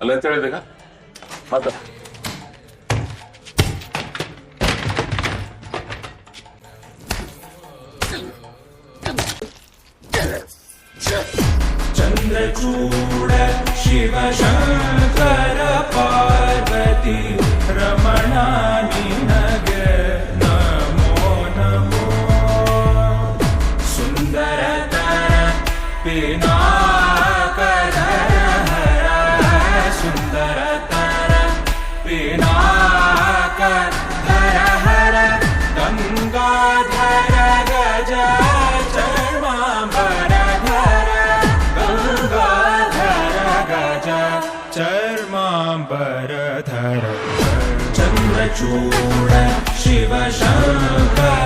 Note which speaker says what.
Speaker 1: ಅಲ್ಲ ಅಂತ ಹೇಳಿದಾಗ ಮಾತ
Speaker 2: ಚಂದ್ರಚೂಡ ಶಿವ ಶಂಕರ ಪಾರ್ವತಿ ರಮಣ ನಿನಗೆ ನಮೋ ನಮೋ ಸುಂದರತರ ಪಿನಾಕರ ಹರ ಸುಂದರತರ ಪಿನಾಕರ ಹರ ಗಂಗಾಧರ ಗಜ ಚರ್ಮಾಂಬರಧರ ಚಂದ್ರಚೂಡ ಶಿವ ಶಂಕರ